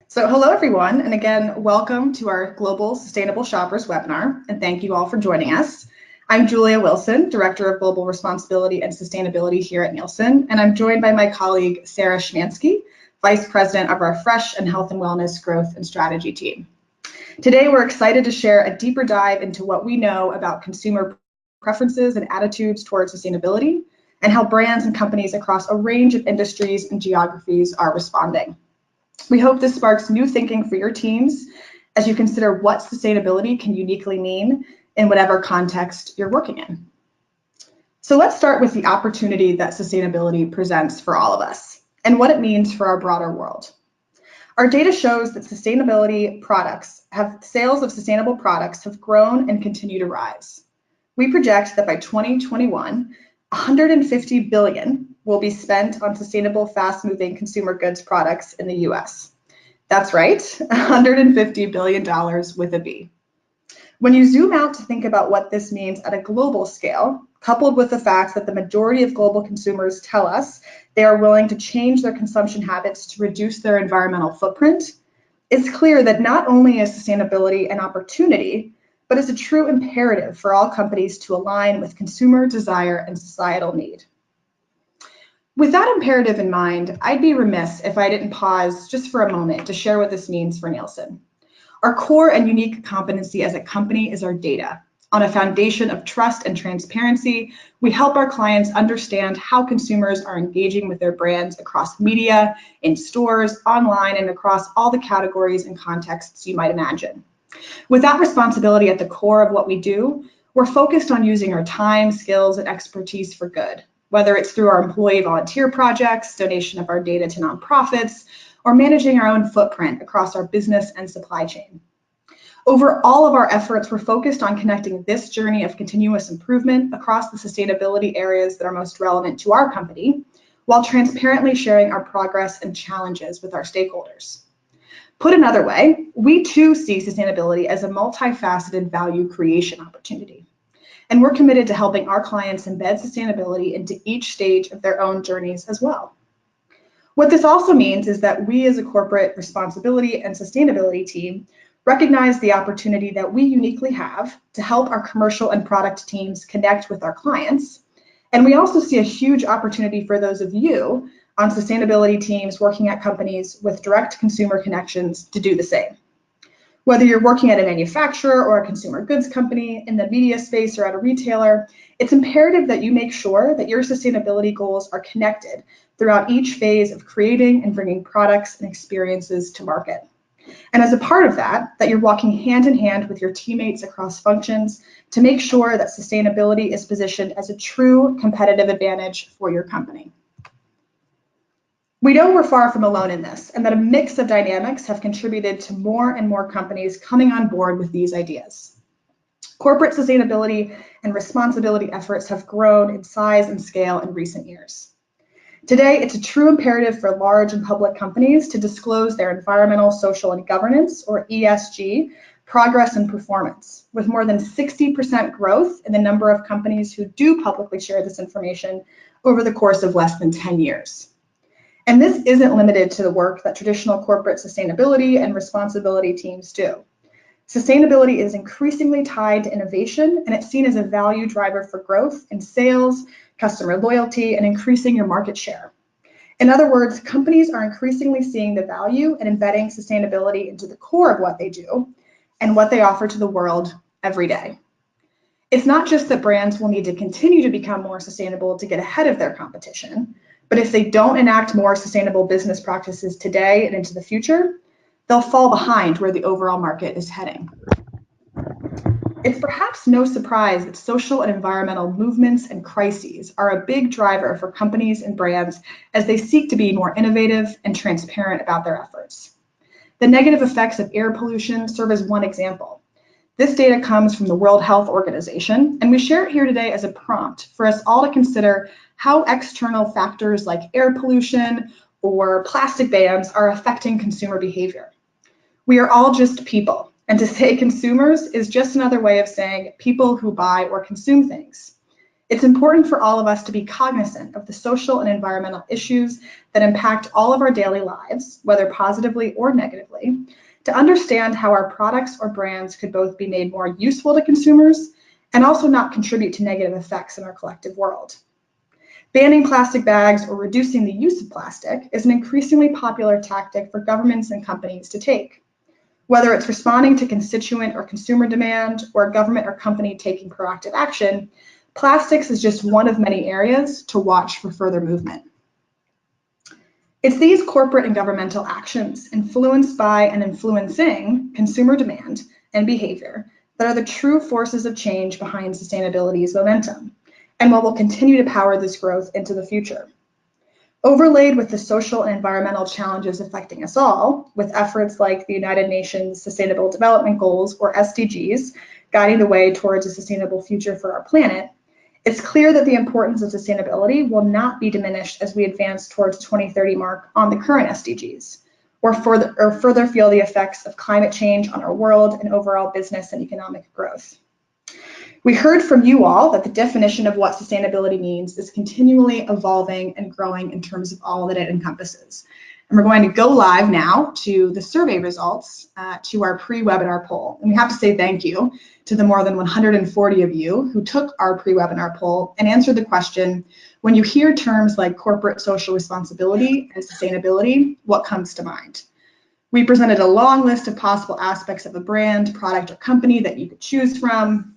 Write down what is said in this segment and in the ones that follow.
So hello everyone, and again, welcome to our Global Sustainable Shoppers webinar, and thank you all for joining us. I'm Julia Wilson, Director of Global Responsibility and Sustainability here at Nielsen, and I'm joined by my colleague, Sarah Schmansky, Vice President of our Fresh and Health and Wellness Growth and Strategy team. Today, we're excited to share a deeper dive into what we know about consumer preferences and attitudes towards sustainability, and how brands and companies across a range of industries and geographies are responding. We hope this sparks new thinking for your teams as you consider what sustainability can uniquely mean in whatever context you're working in. So let's start with the opportunity that sustainability presents for all of us and what it means for our broader world. Our data shows that sales of sustainable products have grown and continue to rise. We project that by 2021, $150 billion will be spent on sustainable, fast-moving consumer goods products in the US. That's right, $150 billion with a B. When you zoom out to think about what this means at a global scale, coupled with the fact that the majority of global consumers tell us they are willing to change their consumption habits to reduce their environmental footprint, it's clear that not only is sustainability an opportunity, but is a true imperative for all companies to align with consumer desire and societal need. With that imperative in mind, I'd be remiss if I didn't pause just for a moment to share what this means for Nielsen. Our core and unique competency as a company is our data. On a foundation of trust and transparency, we help our clients understand how consumers are engaging with their brands across media, in stores, online, and across all the categories and contexts you might imagine. With that responsibility at the core of what we do, we're focused on using our time, skills, and expertise for good, whether it's through our employee volunteer projects, donation of our data to nonprofits, or managing our own footprint across our business and supply chain. Over all of our efforts, we're focused on connecting this journey of continuous improvement across the sustainability areas that are most relevant to our company, while transparently sharing our progress and challenges with our stakeholders. Put another way, we too see sustainability as a multifaceted value creation opportunity. And we're committed to helping our clients embed sustainability into each stage of their own journeys as well. What this also means is that we as a corporate responsibility and sustainability team recognize the opportunity that we uniquely have to help our commercial and product teams connect with our clients. And we also see a huge opportunity for those of you on sustainability teams working at companies with direct consumer connections to do the same. Whether you're working at a manufacturer or a consumer goods company, in the media space or at a retailer, it's imperative that you make sure that your sustainability goals are connected throughout each phase of creating and bringing products and experiences to market. And as a part of that you're walking hand in hand with your teammates across functions to make sure that sustainability is positioned as a true competitive advantage for your company. We know we're far from alone in this, and that a mix of dynamics have contributed to more and more companies coming on board with these ideas. Corporate sustainability and responsibility efforts have grown in size and scale in recent years. Today, it's a true imperative for large and public companies to disclose their environmental, social, and governance, or ESG, progress and performance, with more than 60% growth in the number of companies who do publicly share this information over the course of less than 10 years. And this isn't limited to the work that traditional corporate sustainability and responsibility teams do. Sustainability is increasingly tied to innovation, and it's seen as a value driver for growth in sales, customer loyalty, and increasing your market share. In other words, companies are increasingly seeing the value in embedding sustainability into the core of what they do and what they offer to the world every day. It's not just that brands will need to continue to become more sustainable to get ahead of their competition, but if they don't enact more sustainable business practices today and into the future, they'll fall behind where the overall market is heading. It's perhaps no surprise that social and environmental movements and crises are a big driver for companies and brands as they seek to be more innovative and transparent about their efforts. The negative effects of air pollution serve as one example. This data comes from the World Health Organization, and we share it here today as a prompt for us all to consider how external factors like air pollution or plastic bans are affecting consumer behavior. We are all just people, and to say consumers is just another way of saying people who buy or consume things. It's important for all of us to be cognizant of the social and environmental issues that impact all of our daily lives, whether positively or negatively, to understand how our products or brands could both be made more useful to consumers and also not contribute to negative effects in our collective world. Banning plastic bags or reducing the use of plastic is an increasingly popular tactic for governments and companies to take. Whether it's responding to constituent or consumer demand or a government or company taking proactive action, plastics is just one of many areas to watch for further movement. It's these corporate and governmental actions influenced by and influencing consumer demand and behavior that are the true forces of change behind sustainability's momentum and what will continue to power this growth into the future. Overlaid with the social and environmental challenges affecting us all, with efforts like the United Nations Sustainable Development Goals, or SDGs, guiding the way towards a sustainable future for our planet, it's clear that the importance of sustainability will not be diminished as we advance towards 2030 mark on the current SDGs, or further feel the effects of climate change on our world and overall business and economic growth. We heard from you all that the definition of what sustainability means is continually evolving and growing in terms of all that it encompasses. And we're going to go live now to the survey results to our pre-webinar poll. And we have to say thank you to the more than 140 of you who took our pre-webinar poll and answered the question, when you hear terms like corporate social responsibility and sustainability, what comes to mind? We presented a long list of possible aspects of a brand, product, or company that you could choose from,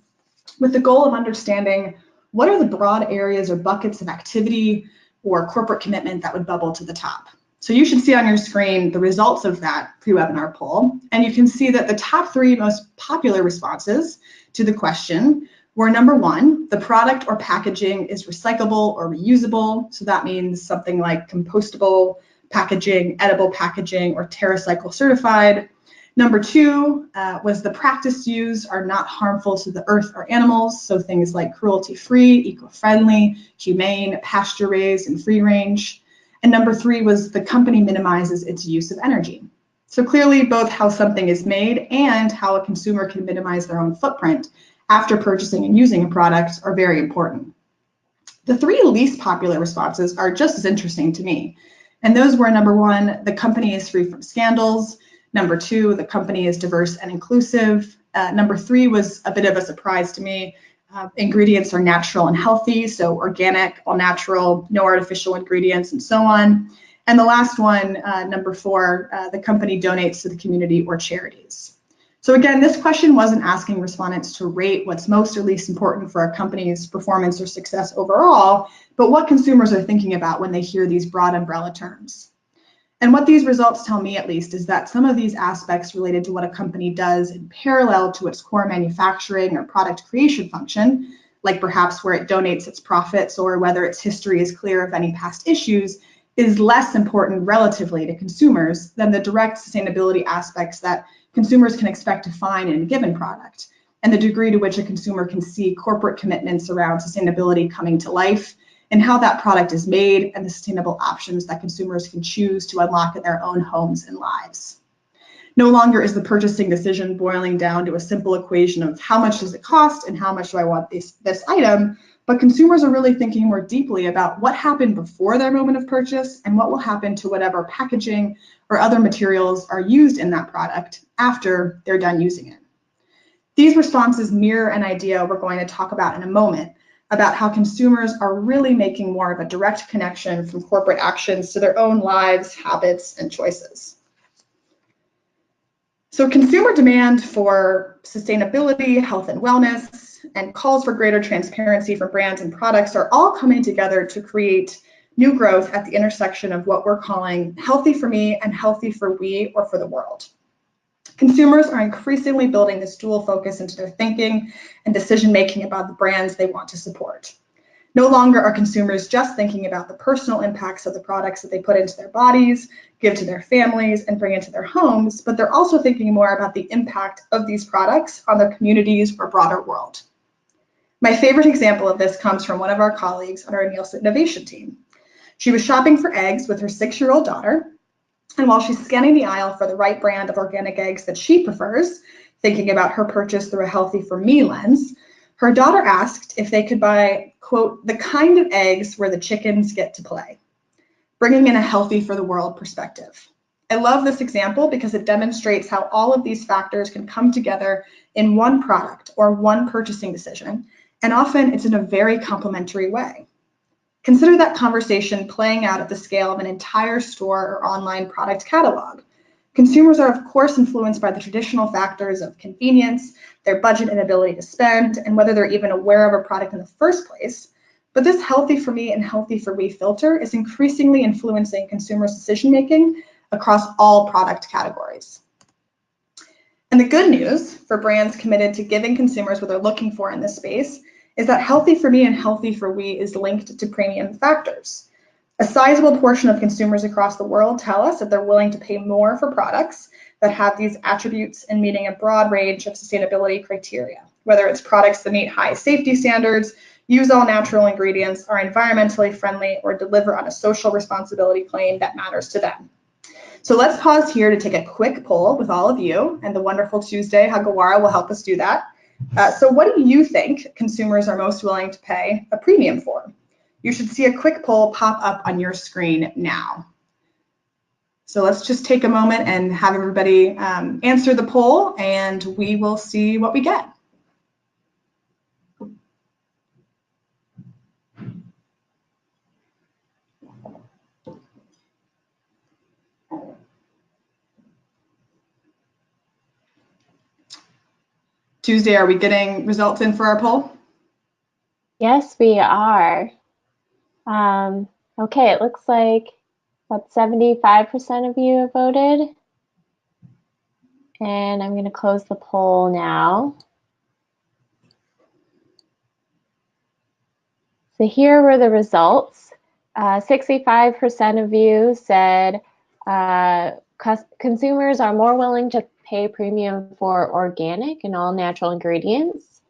with the goal of understanding what are the broad areas or buckets of activity or corporate commitment that would bubble to the top. So you should see on your screen the results of that pre-webinar poll, and you can see that the top 3 most popular responses to the question were: number 1, the product or packaging is recyclable or reusable. So that means something like compostable packaging, edible packaging, or TerraCycle certified. Number 2 was the practice used are not harmful to the earth or animals, so things like cruelty-free, eco-friendly, humane, pasture-raised, and free-range. And number 3 was the company minimizes its use of energy. So clearly both how something is made and how a consumer can minimize their own footprint after purchasing and using a product are very important. The 3 least popular responses are just as interesting to me. And those were: number 1, the company is free from scandals. Number 2, the company is diverse and inclusive. Number 3 was a bit of a surprise to me. Ingredients are natural and healthy, so organic, all natural, no artificial ingredients, and so on. And the last one, number 4, the company donates to the community or charities. So again, this question wasn't asking respondents to rate what's most or least important for a company's performance or success overall, but what consumers are thinking about when they hear these broad umbrella terms. And what these results tell me, at least, is that some of these aspects related to what a company does in parallel to its core manufacturing or product creation function, like perhaps where it donates its profits or whether its history is clear of any past issues, is less important relatively to consumers than the direct sustainability aspects that consumers can expect to find in a given product, and the degree to which a consumer can see corporate commitments around sustainability coming to life, and how that product is made, and the sustainable options that consumers can choose to unlock in their own homes and lives. No longer is the purchasing decision boiling down to a simple equation of how much does it cost and how much do I want this item, but consumers are really thinking more deeply about what happened before their moment of purchase and what will happen to whatever packaging or other materials are used in that product after they're done using it. These responses mirror an idea we're going to talk about in a moment, about how consumers are really making more of a direct connection from corporate actions to their own lives, habits, and choices. So consumer demand for sustainability, health and wellness, and calls for greater transparency for brands and products are all coming together to create new growth at the intersection of what we're calling healthy for me and healthy for we or for the world. Consumers are increasingly building this dual focus into their thinking and decision-making about the brands they want to support. No longer are consumers just thinking about the personal impacts of the products that they put into their bodies, give to their families, and bring into their homes, but they're also thinking more about the impact of these products on their communities or broader world. My favorite example of this comes from one of our colleagues on our Nielsen innovation team. She was shopping for eggs with her 6-year-old daughter, and while she's scanning the aisle for the right brand of organic eggs that she prefers, thinking about her purchase through a healthy for me lens, Her daughter asked if they could buy, quote, the kind of eggs where the chickens get to play, bringing in a healthy for the world perspective. I love this example because it demonstrates how all of these factors can come together in one product or one purchasing decision, and often it's in a very complementary way. Consider that conversation playing out at the scale of an entire store or online product catalog. Consumers are, of course, influenced by the traditional factors of convenience, their budget and ability to spend, and whether they're even aware of a product in the first place. But this healthy for me and healthy for we filter is increasingly influencing consumers' decision-making across all product categories. And the good news for brands committed to giving consumers what they're looking for in this space is that healthy for me and healthy for we is linked to premium factors. A sizable portion of consumers across the world tell us that they're willing to pay more for products that have these attributes and meeting a broad range of sustainability criteria, whether it's products that meet high safety standards, use all natural ingredients, are environmentally friendly, or deliver on a social responsibility claim that matters to them. So let's pause here to take a quick poll with all of you, and the wonderful Tuesday Hagawara will help us do that. So what do you think consumers are most willing to pay a premium for? You should see a quick poll pop up on your screen now. So let's just take a moment and have everybody answer the poll, and we will see what we get. Tuesday, are we getting results in for our poll? Yes, we are. Okay, it looks like about 75% of you have voted. And I'm going to close the poll now. So here were the results. 65% of you said consumers are more willing to pay premium for organic and all natural ingredients.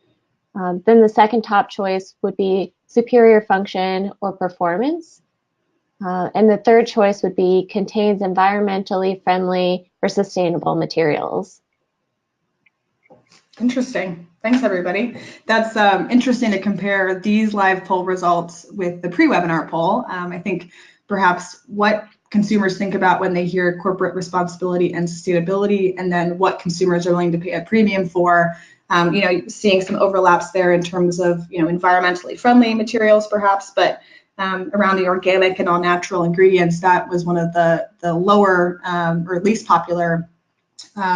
Then the second top choice would be superior function or performance. And the third choice would be contains environmentally friendly or sustainable materials. Interesting. Thanks, everybody. That's interesting to compare these live poll results with the pre-webinar poll. I think perhaps what consumers think about when they hear corporate responsibility and sustainability, and then what consumers are willing to pay a premium for. Seeing some overlaps there in terms of environmentally friendly materials, perhaps, but around the organic and all natural ingredients, that was one of the lower or least popular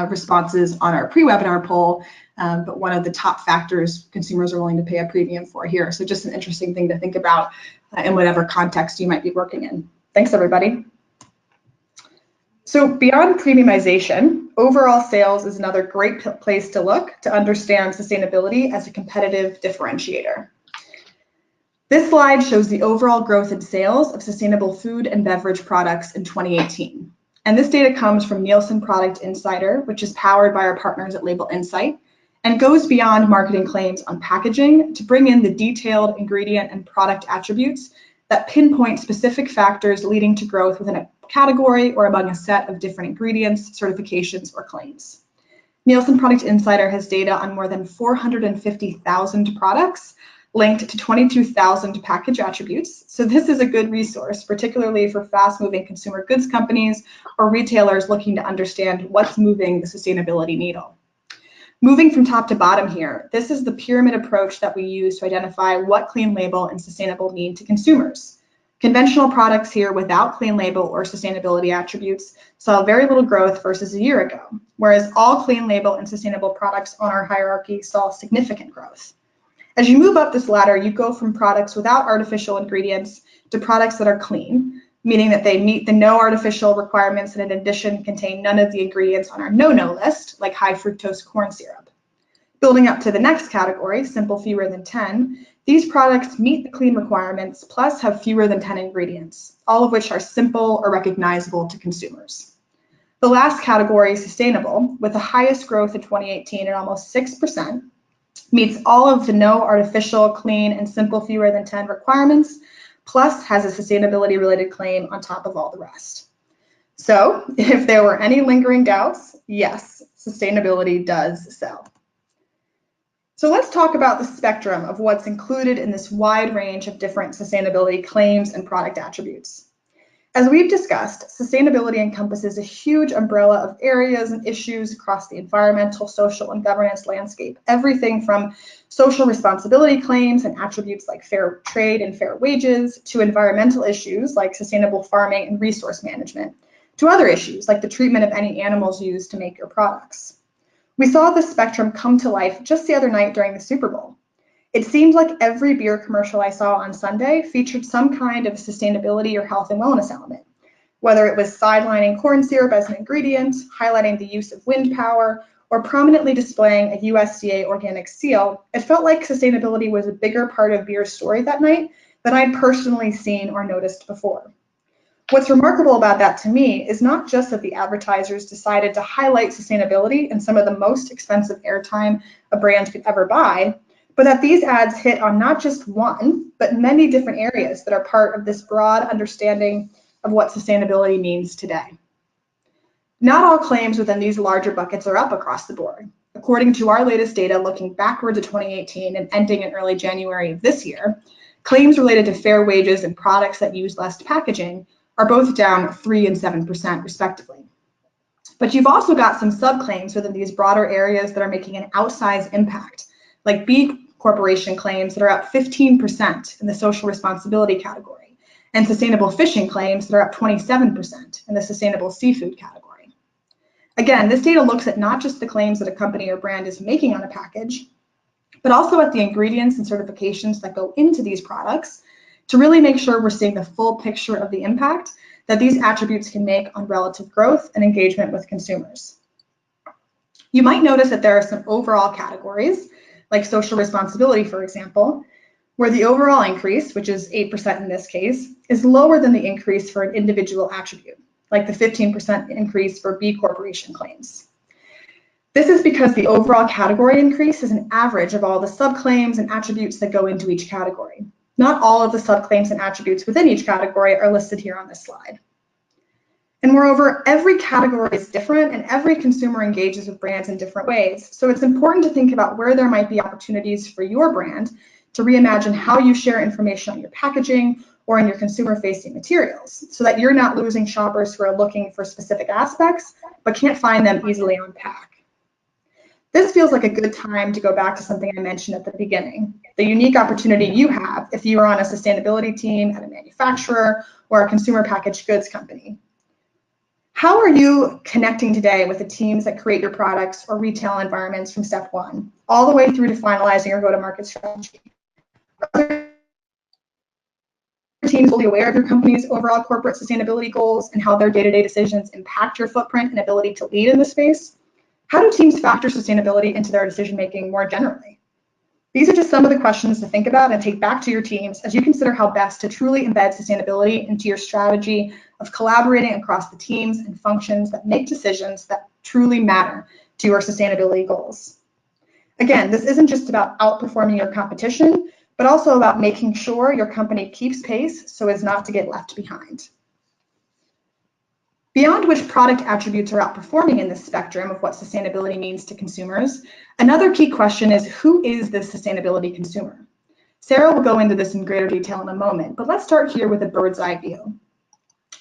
responses on our pre-webinar poll, but one of the top factors consumers are willing to pay a premium for here. So just an interesting thing to think about in whatever context you might be working in. Thanks, everybody. So beyond premiumization, overall sales is another great place to look to understand sustainability as a competitive differentiator. This slide shows the overall growth in sales of sustainable food and beverage products in 2018. And this data comes from Nielsen Product Insider, which is powered by our partners at Label Insight, and goes beyond marketing claims on packaging to bring in the detailed ingredient and product attributes that pinpoint specific factors leading to growth within a category or among a set of different ingredients, certifications, or claims. Nielsen Product Insider has data on more than 450,000 products linked to 22,000 package attributes. So this is a good resource, particularly for fast-moving consumer goods companies or retailers looking to understand what's moving the sustainability needle. Moving from top to bottom here, this is the pyramid approach that we use to identify what clean label and sustainable mean to consumers. Conventional products here without clean label or sustainability attributes saw very little growth versus a year ago, whereas all clean label and sustainable products on our hierarchy saw significant growth. As you move up this ladder, you go from products without artificial ingredients to products that are clean, meaning that they meet the no artificial requirements and in addition contain none of the ingredients on our no-no list, like high fructose corn syrup. Building up to the next category, simple fewer than 10, these products meet the clean requirements plus have fewer than 10 ingredients, all of which are simple or recognizable to consumers. The last category, sustainable, with the highest growth in 2018 at almost 6%, meets all of the no artificial, clean, and simple fewer than 10 requirements, plus has a sustainability related claim on top of all the rest. So if there were any lingering doubts, yes, sustainability does sell. So let's talk about the spectrum of what's included in this wide range of different sustainability claims and product attributes. As we've discussed, sustainability encompasses a huge umbrella of areas and issues across the environmental, social, and governance landscape. Everything from social responsibility claims and attributes like fair trade and fair wages, to environmental issues like sustainable farming and resource management, to other issues like the treatment of any animals used to make your products. We saw this spectrum come to life just the other night during the Super Bowl. It seemed like every beer commercial I saw on Sunday featured some kind of sustainability or health and wellness element, whether it was sidelining corn syrup as an ingredient, highlighting the use of wind power, or prominently displaying a USDA organic seal. It felt like sustainability was a bigger part of beer's story that night than I'd personally seen or noticed before. What's remarkable about that to me is not just that the advertisers decided to highlight sustainability in some of the most expensive airtime a brand could ever buy, but that these ads hit on not just one, but many different areas that are part of this broad understanding of what sustainability means today. Not all claims within these larger buckets are up across the board. According to our latest data looking backward to 2018 and ending in early January of this year, claims related to fair wages and products that use less packaging are both down 3% and 7% respectively. But you've also got some subclaims within these broader areas that are making an outsized impact, like B Corporation claims that are up 15% in the social responsibility category, and sustainable fishing claims that are up 27% in the sustainable seafood category. Again, this data looks at not just the claims that a company or brand is making on a package, but also at the ingredients and certifications that go into these products to really make sure we're seeing the full picture of the impact that these attributes can make on relative growth and engagement with consumers. You might notice that there are some overall categories, like social responsibility, for example, where the overall increase, which is 8% in this case, is lower than the increase for an individual attribute, like the 15% increase for B Corporation claims. This is because the overall category increase is an average of all the subclaims and attributes that go into each category. Not all of the subclaims and attributes within each category are listed here on this slide. And moreover, every category is different and every consumer engages with brands in different ways. So it's important to think about where there might be opportunities for your brand to reimagine how you share information on your packaging or in your consumer-facing materials, so that you're not losing shoppers who are looking for specific aspects but can't find them easily on pack. This feels like a good time to go back to something I mentioned at the beginning, the unique opportunity you have if you are on a sustainability team at a manufacturer or a consumer packaged goods company. How are you connecting today with the teams that create your products or retail environments from step one, all the way through to finalizing your go-to-market strategy? Are teams fully aware of your company's overall corporate sustainability goals and how their day-to-day decisions impact your footprint and ability to lead in this space? How do teams factor sustainability into their decision-making more generally? These are just some of the questions to think about and take back to your teams as you consider how best to truly embed sustainability into your strategy of collaborating across the teams and functions that make decisions that truly matter to your sustainability goals. Again, this isn't just about outperforming your competition, but also about making sure your company keeps pace so as not to get left behind. Beyond which product attributes are outperforming in this spectrum of what sustainability means to consumers, another key question is, who is this sustainability consumer? Sarah will go into this in greater detail in a moment, but let's start here with a bird's eye view.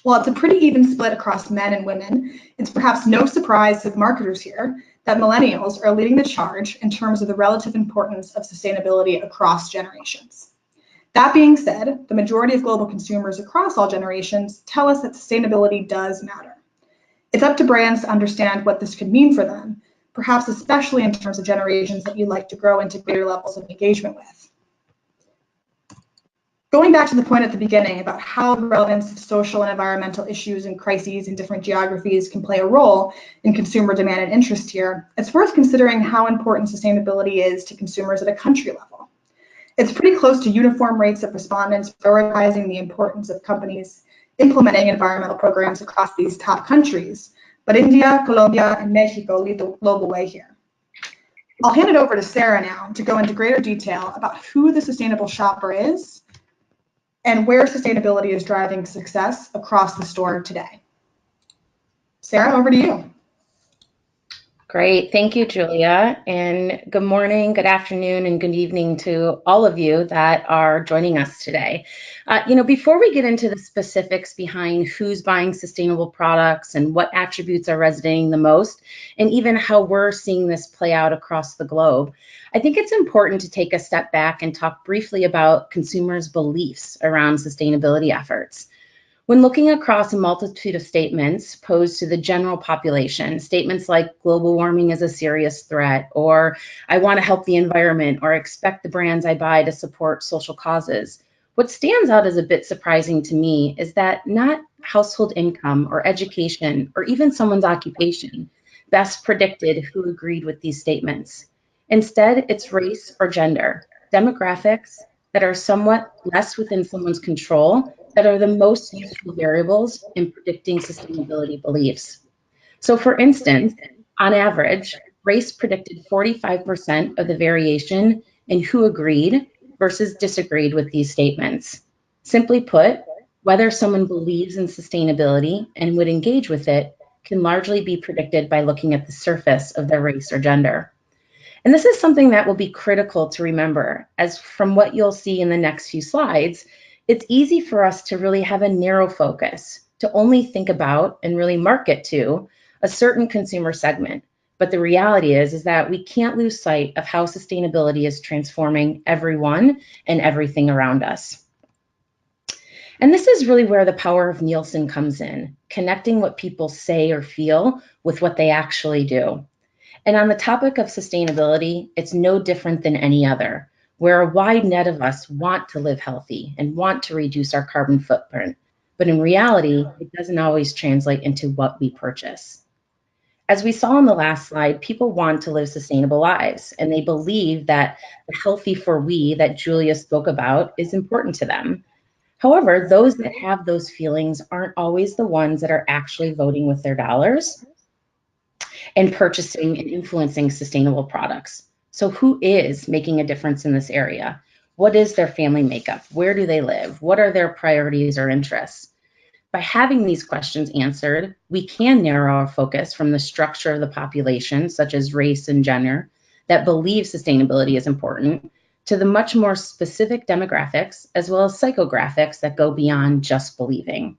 While it's a pretty even split across men and women, it's perhaps no surprise to the marketers here that millennials are leading the charge in terms of the relative importance of sustainability across generations. That being said, the majority of global consumers across all generations tell us that sustainability does matter. It's up to brands to understand what this could mean for them, perhaps especially in terms of generations that you'd like to grow into greater levels of engagement with. Going back to the point at the beginning about how the relevance of social and environmental issues and crises in different geographies can play a role in consumer demand and interest here, it's worth considering how important sustainability is to consumers at a country level. It's pretty close to uniform rates of respondents prioritizing the importance of companies implementing environmental programs across these top countries, but India, Colombia, and Mexico lead the global way here. I'll hand it over to Sarah now to go into greater detail about who the sustainable shopper is and where sustainability is driving success across the store today. Sarah, over to you. Great. Thank you, Julia. And good morning, good afternoon, and good evening to all of you that are joining us today. Before we get into the specifics behind who's buying sustainable products and what attributes are resonating the most, and even how we're seeing this play out across the globe, I think it's important to take a step back and talk briefly about consumers' beliefs around sustainability efforts. When looking across a multitude of statements posed to the general population, statements like global warming is a serious threat, or I want to help the environment, or expect the brands I buy to support social causes, what stands out as a bit surprising to me is that not household income or education or even someone's occupation best predicted who agreed with these statements. Instead, it's race or gender, demographics that are somewhat less within someone's control that are the most useful variables in predicting sustainability beliefs. So for instance, on average, race predicted 45% of the variation in who agreed versus disagreed with these statements. Simply put, whether someone believes in sustainability and would engage with it can largely be predicted by looking at the surface of their race or gender. And this is something that will be critical to remember, as from what you'll see in the next few slides, it's easy for us to really have a narrow focus, to only think about and really market to a certain consumer segment. But the reality is that we can't lose sight of how sustainability is transforming everyone and everything around us. And this is really where the power of Nielsen comes in, connecting what people say or feel with what they actually do. And on the topic of sustainability, it's no different than any other, where a wide net of us want to live healthy and want to reduce our carbon footprint. But in reality, it doesn't always translate into what we purchase. As we saw on the last slide, people want to live sustainable lives, and they believe that the healthy for we that Julia spoke about is important to them. However, those that have those feelings aren't always the ones that are actually voting with their dollars and purchasing and influencing sustainable products. So who is making a difference in this area? What is their family makeup? Where do they live? What are their priorities or interests? By having these questions answered, we can narrow our focus from the structure of the population, such as race and gender, that believe sustainability is important, to the much more specific demographics, as well as psychographics that go beyond just believing.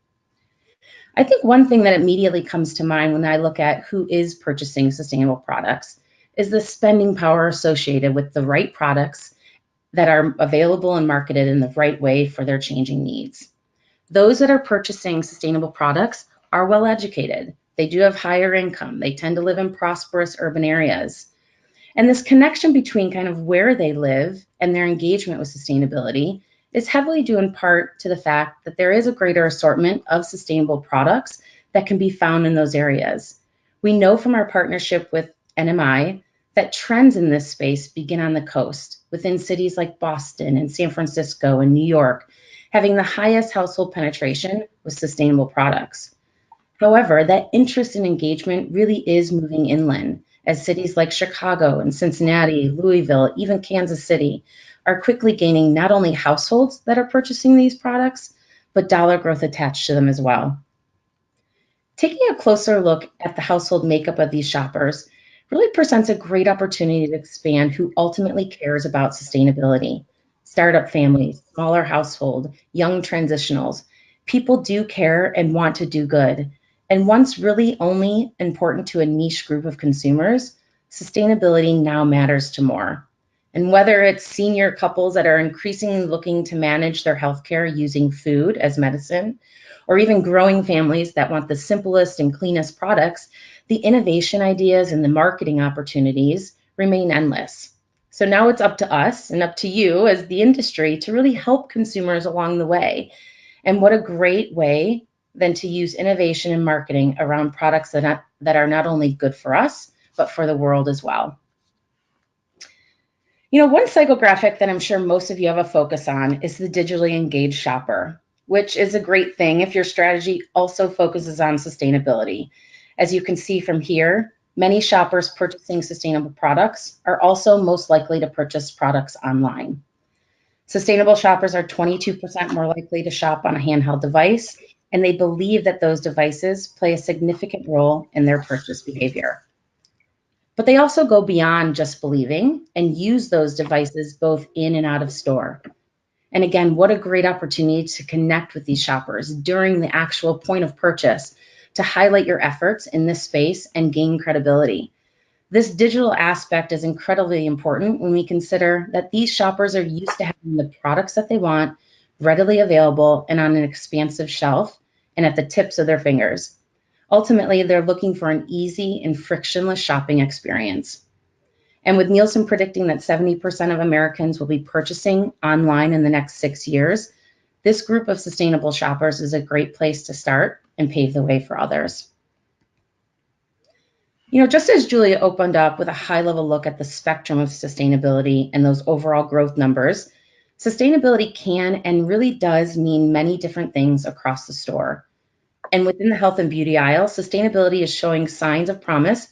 I think one thing that immediately comes to mind when I look at who is purchasing sustainable products is the spending power associated with the right products that are available and marketed in the right way for their changing needs. Those that are purchasing sustainable products are well educated. They do have higher income. They tend to live in prosperous urban areas. And this connection between kind of where they live and their engagement with sustainability is heavily due in part to the fact that there is a greater assortment of sustainable products that can be found in those areas. We know from our partnership with NMI that trends in this space begin on the coast, within cities like Boston and San Francisco and New York, having the highest household penetration with sustainable products. However, that interest and engagement really is moving inland, as cities like Chicago and Cincinnati, Louisville, even Kansas City are quickly gaining not only households that are purchasing these products, but dollar growth attached to them as well. Taking a closer look at the household makeup of these shoppers really presents a great opportunity to expand who ultimately cares about sustainability. Startup families, smaller household, young transitionals, people do care and want to do good. And once really only important to a niche group of consumers, sustainability now matters to more. And whether it's senior couples that are increasingly looking to manage their healthcare using food as medicine, or even growing families that want the simplest and cleanest products, the innovation ideas and the marketing opportunities remain endless. So now it's up to us and up to you as the industry to really help consumers along the way. And what a great way than to use innovation and marketing around products that are not only good for us, but for the world as well. One psychographic that I'm sure most of you have a focus on is the digitally engaged shopper, which is a great thing if your strategy also focuses on sustainability. As you can see from here, many shoppers purchasing sustainable products are also most likely to purchase products online. Sustainable shoppers are 22% more likely to shop on a handheld device, and they believe that those devices play a significant role in their purchase behavior. But they also go beyond just believing and use those devices both in and out of store. And again, what a great opportunity to connect with these shoppers during the actual point of purchase to highlight your efforts in this space and gain credibility. This digital aspect is incredibly important when we consider that these shoppers are used to having the products that they want readily available and on an expansive shelf and at the tips of their fingers. Ultimately, they're looking for an easy and frictionless shopping experience. And with Nielsen predicting that 70% of Americans will be purchasing online in the next 6 years, this group of sustainable shoppers is a great place to start and pave the way for others. Just as Julia opened up with a high-level look at the spectrum of sustainability and those overall growth numbers, sustainability can and really does mean many different things across the store. And within the health and beauty aisle, sustainability is showing signs of promise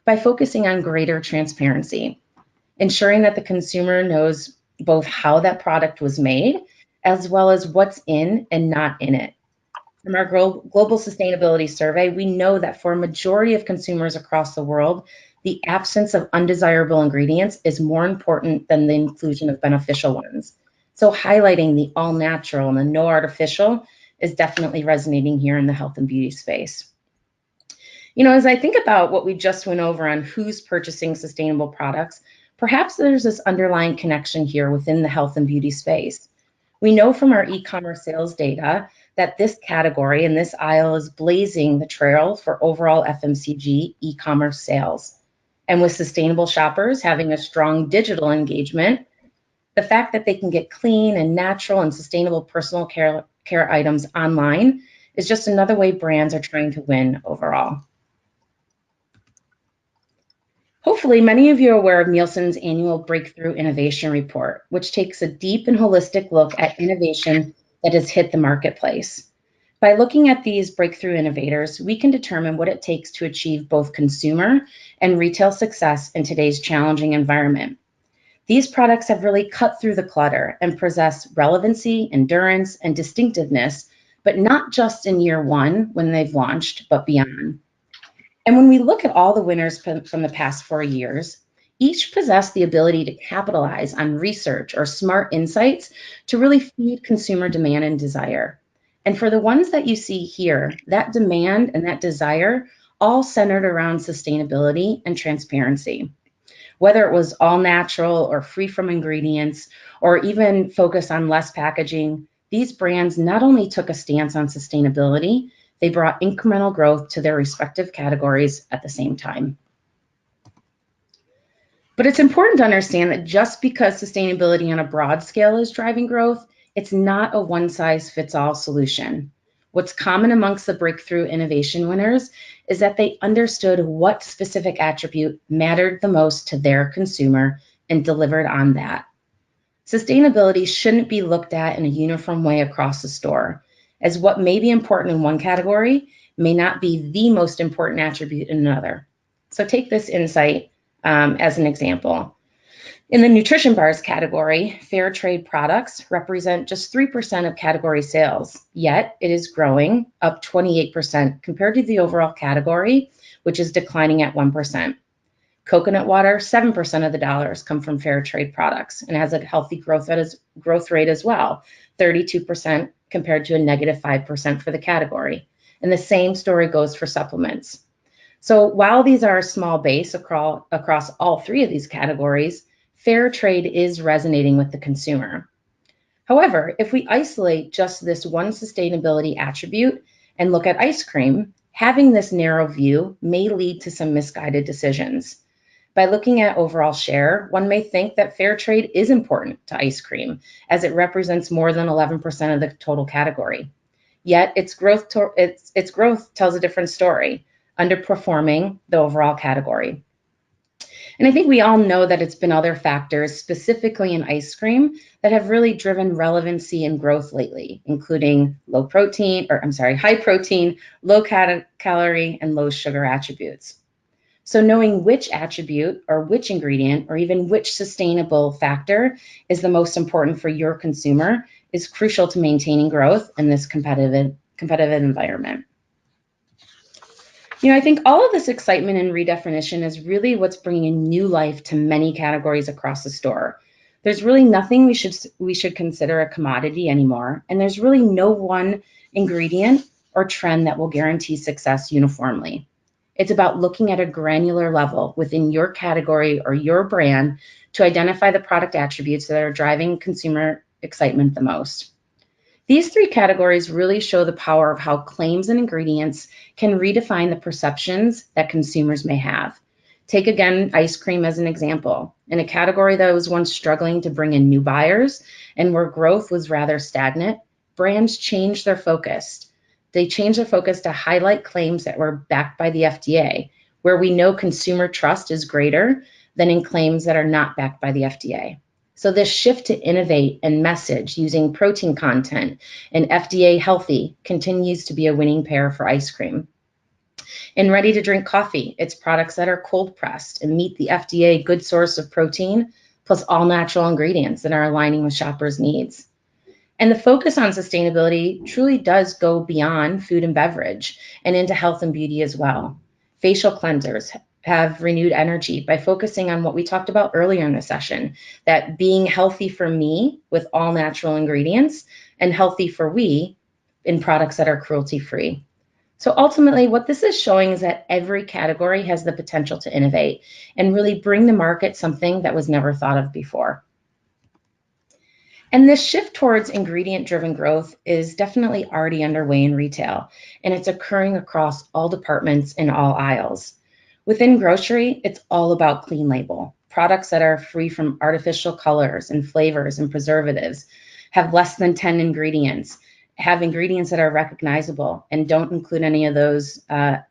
by focusing on greater transparency, ensuring that the consumer knows both how that product was made, as well as what's in and not in it. From our global sustainability survey, we know that for a majority of consumers across the world, the absence of undesirable ingredients is more important than the inclusion of beneficial ones. So highlighting the all natural and the no artificial is definitely resonating here in the health and beauty space. As I think about what we just went over on who's purchasing sustainable products, perhaps there's this underlying connection here within the health and beauty space. We know from our e-commerce sales data that this category and this aisle is blazing the trail for overall FMCG e-commerce sales. And with sustainable shoppers having a strong digital engagement, the fact that they can get clean and natural and sustainable personal care items online is just another way brands are trying to win overall. Hopefully, many of you are aware of Nielsen's annual Breakthrough Innovation Report, which takes a deep and holistic look at innovation that has hit the marketplace. By looking at these breakthrough innovators, we can determine what it takes to achieve both consumer and retail success in today's challenging environment. These products have really cut through the clutter and possess relevancy, endurance, and distinctiveness, but not just in year one when they've launched, but beyond. And when we look at all the winners from the past 4 years, each possess the ability to capitalize on research or smart insights to really feed consumer demand and desire. And for the ones that you see here, that demand and that desire all centered around sustainability and transparency. Whether it was all natural or free from ingredients, or even focus on less packaging, these brands not only took a stance on sustainability, they brought incremental growth to their respective categories at the same time. But it's important to understand that just because sustainability on a broad scale is driving growth, it's not a one-size-fits-all solution. What's common amongst the breakthrough innovation winners is that they understood what specific attribute mattered the most to their consumer and delivered on that. Sustainability shouldn't be looked at in a uniform way across the store, as what may be important in one category may not be the most important attribute in another. So take this insight as an example. In the nutrition bars category, fair trade products represent just 3% of category sales, yet it is growing up 28% compared to the overall category, which is declining at 1%. Coconut water, 7% of the dollars come from fair trade products and has a healthy growth rate as well, 32% compared to a negative 5% for the category. And the same story goes for supplements. So while these are a small base across all three of these categories, fair trade is resonating with the consumer. However, if we isolate just this one sustainability attribute and look at ice cream, having this narrow view may lead to some misguided decisions. By looking at overall share, one may think that fair trade is important to ice cream, as it represents more than 11% of the total category. Yet its growth tells a different story, underperforming the overall category. And I think we all know that it's been other factors, specifically in ice cream, that have really driven relevancy and growth lately, including high protein, low calorie, and low sugar attributes. So knowing which attribute or which ingredient or even which sustainable factor is the most important for your consumer is crucial to maintaining growth in this competitive environment. I think all of this excitement and redefinition is really what's bringing new life to many categories across the store. There's really nothing we should consider a commodity anymore, and there's really no one ingredient or trend that will guarantee success uniformly. It's about looking at a granular level within your category or your brand to identify the product attributes that are driving consumer excitement the most. These three categories really show the power of how claims and ingredients can redefine the perceptions that consumers may have. Take again ice cream as an example. In a category that was once struggling to bring in new buyers and where growth was rather stagnant, brands changed their focus. They changed their focus to highlight claims that were backed by the FDA, where we know consumer trust is greater than in claims that are not backed by the FDA. So this shift to innovate and message using protein content and FDA healthy continues to be a winning pair for ice cream. In ready-to-drink coffee, it's products that are cold pressed and meet the FDA good source of protein, plus all natural ingredients that are aligning with shoppers' needs. And the focus on sustainability truly does go beyond food and beverage and into health and beauty as well. Facial cleansers have renewed energy by focusing on what we talked about earlier in the session, that being healthy for me with all natural ingredients and healthy for we in products that are cruelty-free. So ultimately, what this is showing is that every category has the potential to innovate and really bring to market something that was never thought of before. And this shift towards ingredient-driven growth is definitely already underway in retail, and it's occurring across all departments and all aisles. Within grocery, it's all about clean label. Products that are free from artificial colors and flavors and preservatives, have less than 10 ingredients, have ingredients that are recognizable, and don't include any of those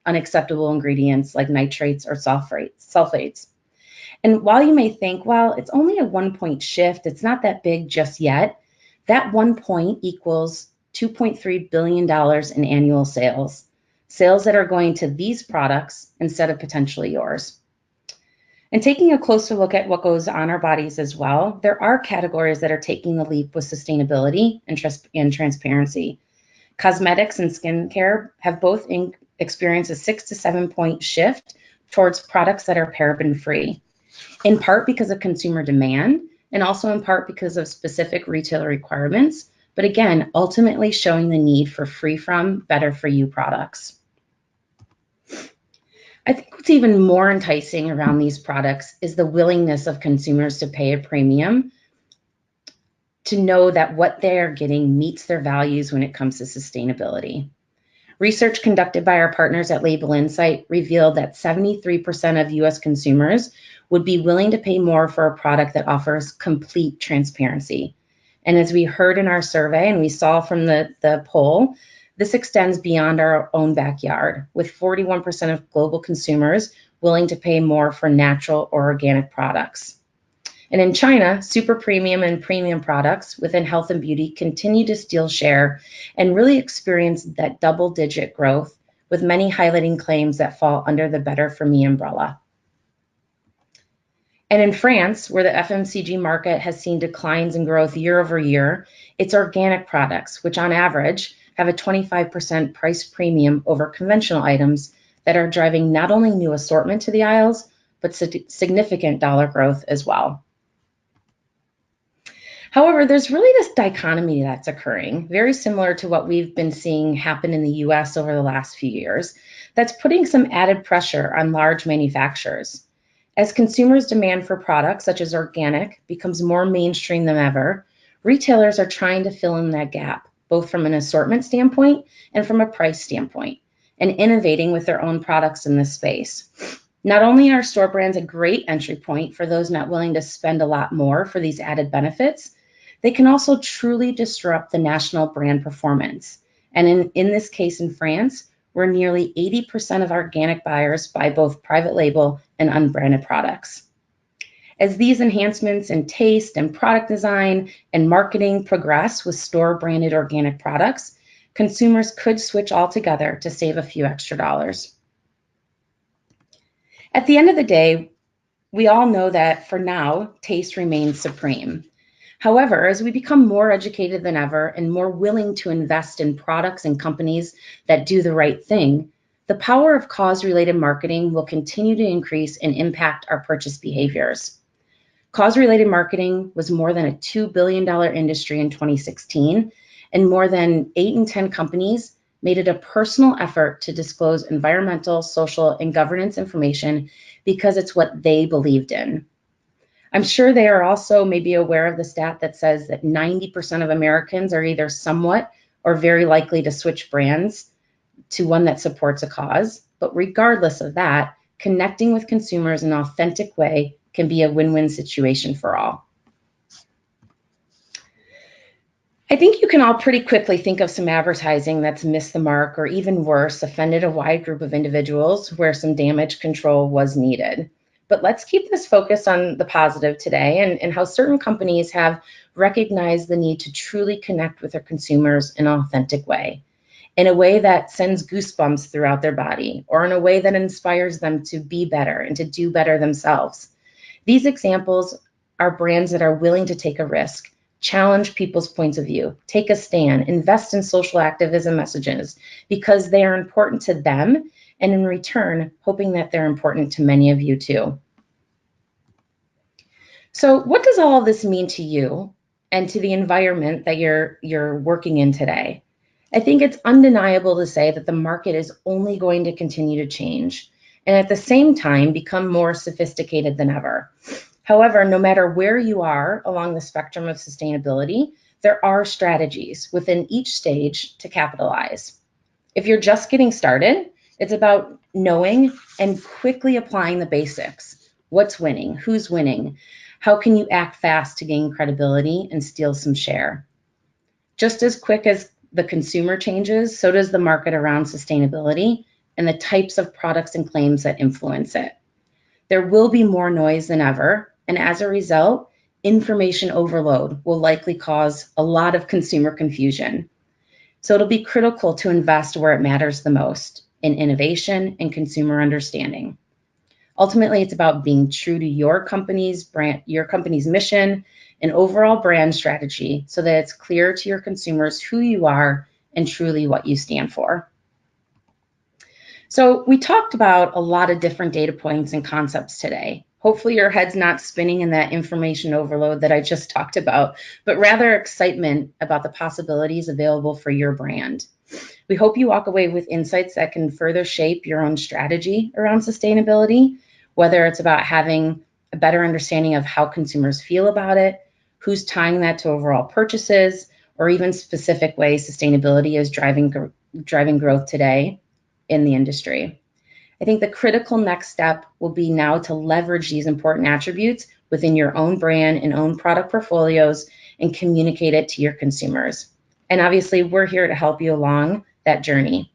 unacceptable ingredients like nitrates or sulfates. And while you may think, well, it's only a 1-point shift, it's not that big just yet, that 1 point equals $2.3 billion in annual sales that are going to these products instead of potentially yours. And taking a closer look at what goes on our bodies as well, there are categories that are taking the leap with sustainability and transparency. Cosmetics and skincare have both experienced a 6 to 7 point shift towards products that are paraben-free, in part because of consumer demand and also in part because of specific retailer requirements, but again, ultimately showing the need for free from, better for you products. I think what's even more enticing around these products is the willingness of consumers to pay a premium to know that what they're getting meets their values when it comes to sustainability. Research conducted by our partners at Label Insight revealed that 73% of US consumers would be willing to pay more for a product that offers complete transparency. And as we heard in our survey and we saw from the poll, this extends beyond our own backyard, with 41% of global consumers willing to pay more for natural or organic products. And in China, super premium and premium products within health and beauty continue to steal share and really experience that double-digit growth, with many highlighting claims that fall under the Better For Me umbrella. And in France, where the FMCG market has seen declines in growth year over year, it's organic products, which on average have a 25% price premium over conventional items that are driving not only new assortment to the aisles, but significant dollar growth as well. However, there's really this dichotomy that's occurring, very similar to what we've been seeing happen in the US over the last few years, that's putting some added pressure on large manufacturers. As consumers' demand for products such as organic becomes more mainstream than ever, retailers are trying to fill in that gap, both from an assortment standpoint and from a price standpoint, and innovating with their own products in this space. Not only are store brands a great entry point for those not willing to spend a lot more for these added benefits, they can also truly disrupt the national brand performance. And in this case in France, where nearly 80% of organic buyers buy both private label and unbranded products. As these enhancements in taste and product design and marketing progress with store-branded organic products, consumers could switch altogether to save a few extra dollars. At the end of the day, we all know that for now, taste remains supreme. However, as we become more educated than ever and more willing to invest in products and companies that do the right thing, the power of cause-related marketing will continue to increase and impact our purchase behaviors. Cause-related marketing was more than a $2 billion industry in 2016, and more than 8 in 10 companies made it a personal effort to disclose environmental, social, and governance information because it's what they believed in. I'm sure they are also maybe aware of the stat that says that 90% of Americans are either somewhat or very likely to switch brands to one that supports a cause. But regardless of that, connecting with consumers in an authentic way can be a win-win situation for all. I think you can all pretty quickly think of some advertising that's missed the mark, or even worse, offended a wide group of individuals where some damage control was needed. But let's keep this focus on the positive today and how certain companies have recognized the need to truly connect with their consumers in an authentic way, in a way that sends goosebumps throughout their body, or in a way that inspires them to be better and to do better themselves. These examples are brands that are willing to take a risk, challenge people's points of view, take a stand, invest in social activism messages because they are important to them, and in return, hoping that they're important to many of you too. So what does all of this mean to you and to the environment that you're working in today? I think it's undeniable to say that the market is only going to continue to change, and at the same time become more sophisticated than ever. However, no matter where you are along the spectrum of sustainability, there are strategies within each stage to capitalize. If you're just getting started, it's about knowing and quickly applying the basics. What's winning? Who's winning? How can you act fast to gain credibility and steal some share? Just as quick as the consumer changes, so does the market around sustainability and the types of products and claims that influence it. There will be more noise than ever, and as a result, information overload will likely cause a lot of consumer confusion. So it'll be critical to invest where it matters the most, in innovation and consumer understanding. Ultimately, it's about being true to your company's mission and overall brand strategy so that it's clear to your consumers who you are and truly what you stand for. So we talked about a lot of different data points and concepts today. Hopefully your head's not spinning in that information overload that I just talked about, but rather excitement about the possibilities available for your brand. We hope you walk away with insights that can further shape your own strategy around sustainability, whether it's about having a better understanding of how consumers feel about it, who's tying that to overall purchases, or even specific ways sustainability is driving growth today in the industry. I think the critical next step will be now to leverage these important attributes within your own brand and own product portfolios and communicate it to your consumers. And obviously, we're here to help you along that journey.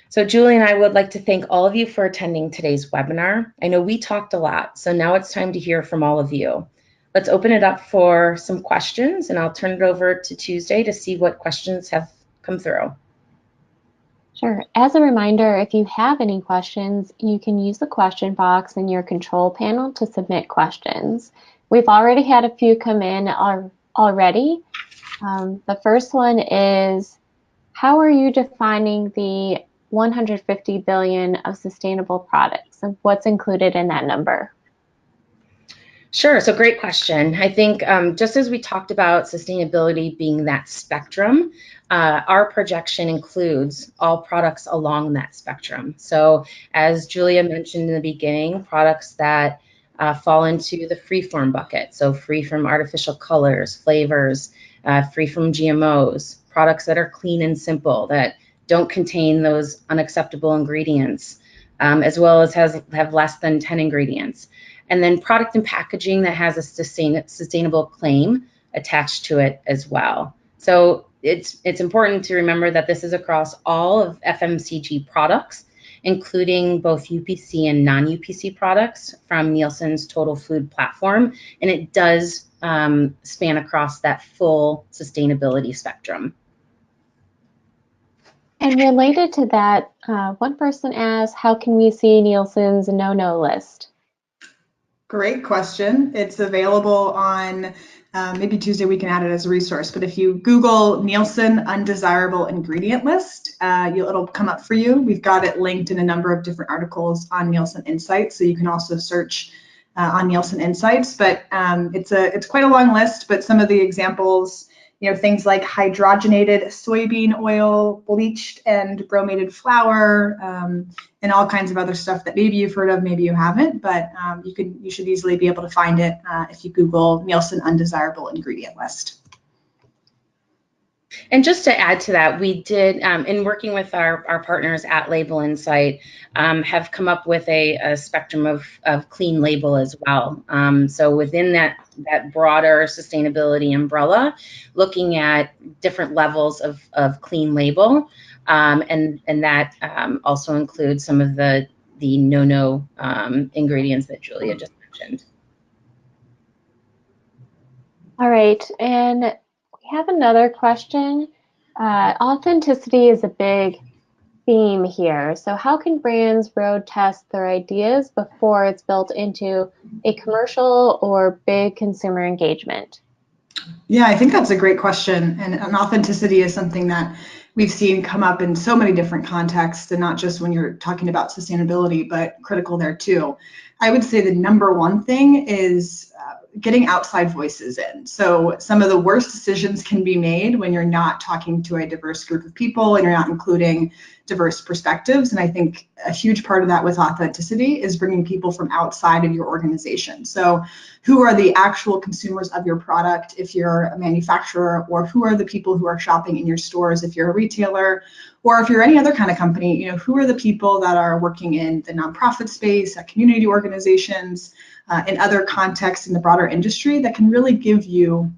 So Julie and I would like to thank all of you for attending today's webinar. I know we talked a lot, so now it's time to hear from all of you. Let's open it up for some questions, and I'll turn it over to Tuesday to see what questions have come through. Sure. As a reminder, if you have any questions, you can use the question box in your control panel to submit questions. We've already had a few come in already. The first one is, how are you defining the 150 billion of sustainable products, and what's included in that number? Sure, so great question. I think just as we talked about sustainability being that spectrum, our projection includes all products along that spectrum. So as Julia mentioned in the beginning, products that fall into the free-form bucket, so free from artificial colors, flavors, free from GMOs, products that are clean and simple, that don't contain those unacceptable ingredients, as well as have less than 10 ingredients. And then product and packaging that has a sustainable claim attached to it as well. So it's important to remember that this is across all of FMCG products, including both UPC and non-UPC products from Nielsen's Total Food platform, and it does span across that full sustainability spectrum. And related to that, one person asked, how can we see Nielsen's no-no list? Great question. It's available on maybe Tuesday we can add it as a resource, but if you Google Nielsen undesirable ingredient list, it'll come up for you. We've got it linked in a number of different articles on Nielsen Insights, so you can also search on Nielsen Insights, but it's quite a long list, but some of the examples, things like hydrogenated soybean oil, bleached and bromated flour, and all kinds of other stuff that maybe you've heard of, maybe you haven't, but you should easily be able to find it if you Google Nielsen undesirable ingredient list. And just to add to that, we did, in working with our partners at Label Insight, have come up with a spectrum of clean label as well. So within that broader sustainability umbrella, looking at different levels of clean label, and that also includes some of the no ingredients that Julia just mentioned. All right, and we have another question. Authenticity is a big theme here. So how can brands road test their ideas before it's built into a commercial or big consumer engagement? Yeah, I think that's a great question. And authenticity is something that we've seen come up in so many different contexts, and not just when you're talking about sustainability, but critical there too. I would say the number one thing is getting outside voices in. So some of the worst decisions can be made when you're not talking to a diverse group of people and you're not including diverse perspectives. And I think a huge part of that with authenticity is bringing people from outside of your organization. So who are the actual consumers of your product if you're a manufacturer, or who are the people who are shopping in your stores if you're a retailer, or if you're any other kind of company, who are the people that are working in the nonprofit space, at community organizations, in other contexts in the broader industry, that can really give you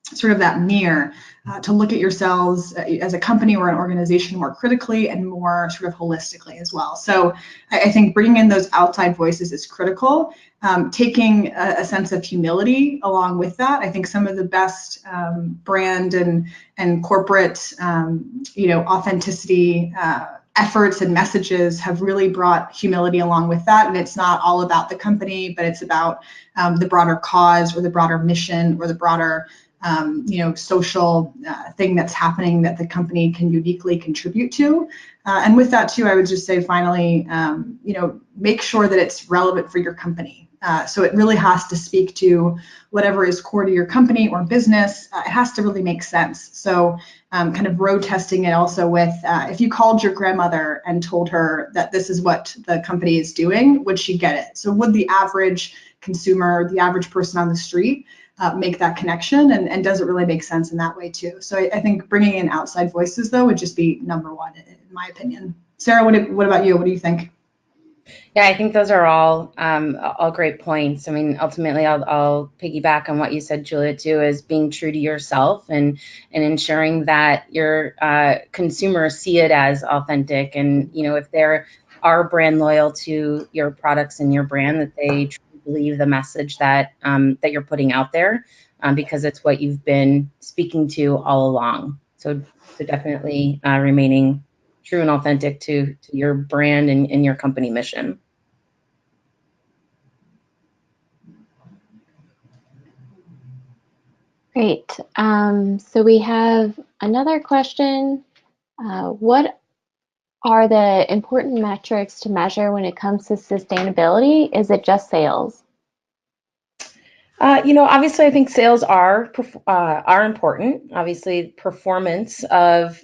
sort of that mirror to look at yourselves as a company or an organization more critically and more sort of holistically as well. So I think bringing in those outside voices is critical. Taking a sense of humility along with that. I think some of the best brand and corporate, authenticity efforts and messages have really brought humility along with that. And it's not all about the company, but it's about the broader cause or the broader mission or the broader social thing that's happening that the company can uniquely contribute to. And with that too, I would just say finally, make sure that it's relevant for your company. So it really has to speak to whatever is core to your company or business. It has to really make sense. So kind of road testing it also with, if you called your grandmother and told her that this is what the company is doing, would she get it? So would the average consumer, the average person on the street, make that connection, and does it really make sense in that way too? So I think bringing in outside voices though would just be number one in my opinion. Sarah, what about you? What do you think? Yeah, I think those are all great points. I mean, ultimately, I'll piggyback on what you said, Julia, too, is being true to yourself and ensuring that your consumers see it as authentic. And, if they are brand loyal to your products and your brand, that they truly believe the message that that you're putting out there, because it's what you've been speaking to all along. So definitely remaining true and authentic to your brand and your company mission. Great. So we have another question. What are the important metrics to measure when it comes to sustainability? Is it just sales? Obviously, I think sales are important. Obviously, performance of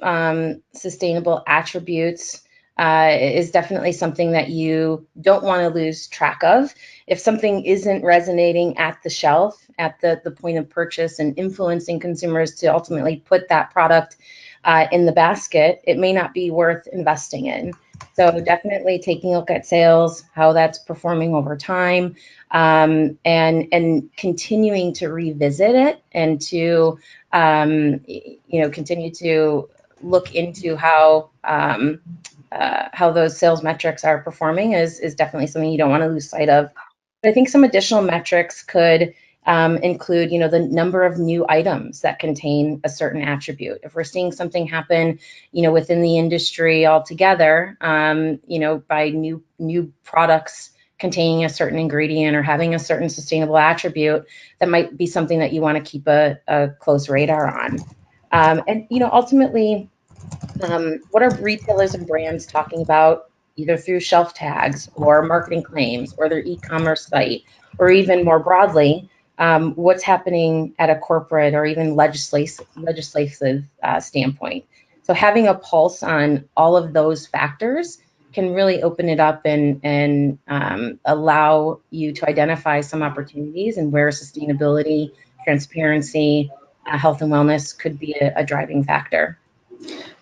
sustainable attributes is definitely something that you don't want to lose track of. If something isn't resonating at the shelf, at the point of purchase, and influencing consumers to ultimately put that product in the basket, it may not be worth investing in. So definitely taking a look at sales, how that's performing over time, and continuing to revisit it and to continue to look into how those sales metrics are performing is definitely something you don't want to lose sight of. But I think some additional metrics could include, the number of new items that contain a certain attribute. If we're seeing something happen, within the industry altogether, by new products containing a certain ingredient or having a certain sustainable attribute, that might be something that you want to keep a close radar on. And ultimately, what are retailers and brands talking about, either through shelf tags or marketing claims or their e-commerce site, or even more broadly, what's happening at a corporate or even legislative standpoint. So having a pulse on all of those factors can really open it up and allow you to identify some opportunities and where sustainability, transparency, health and wellness could be a driving factor.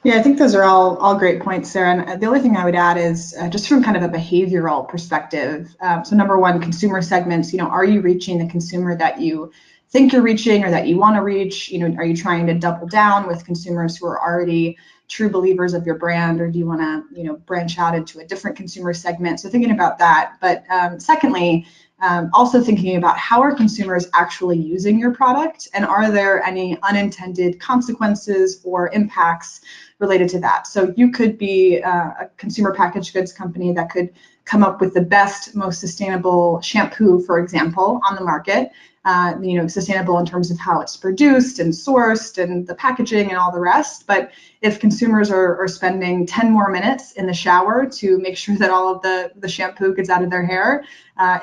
Yeah, I think those are all great points, Sarah. And the only thing I would add is just from kind of a behavioral perspective. So number one, consumer segments, are you reaching the consumer that you think you're reaching or that you want to reach? Are you trying to double down with consumers who are already true believers of your brand, or do you want to, branch out into a different consumer segment? So thinking about that. But secondly, also thinking about how are consumers actually using your product, and are there any unintended consequences or impacts related to that? So you could be a consumer packaged goods company that could come up with the best, most sustainable shampoo, for example, on the market. Sustainable in terms of how it's produced and sourced and the packaging and all the rest. But if consumers are spending 10 more minutes in the shower to make sure that all of the shampoo gets out of their hair,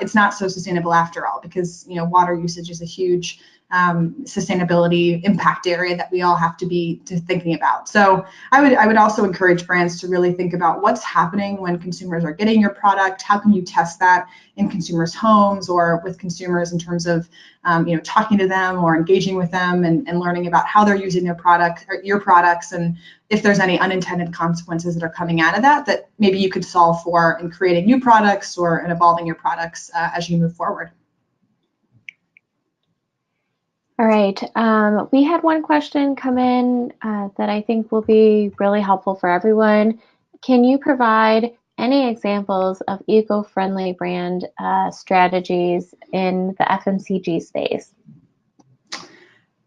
it's not so sustainable after all, because water usage is a huge sustainability impact area that we all have to be thinking about. So I would also encourage brands to really think about what's happening when consumers are getting your product. How can you test that in consumers' homes or with consumers in terms of talking to them or engaging with them and learning about how they're using their product or your products, and if there's any unintended consequences that are coming out of that maybe you could solve for in creating new products or in evolving your products as you move forward. All right, we had one question come in that I think will be really helpful for everyone. Can you provide any examples of eco-friendly brand strategies in the FMCG space?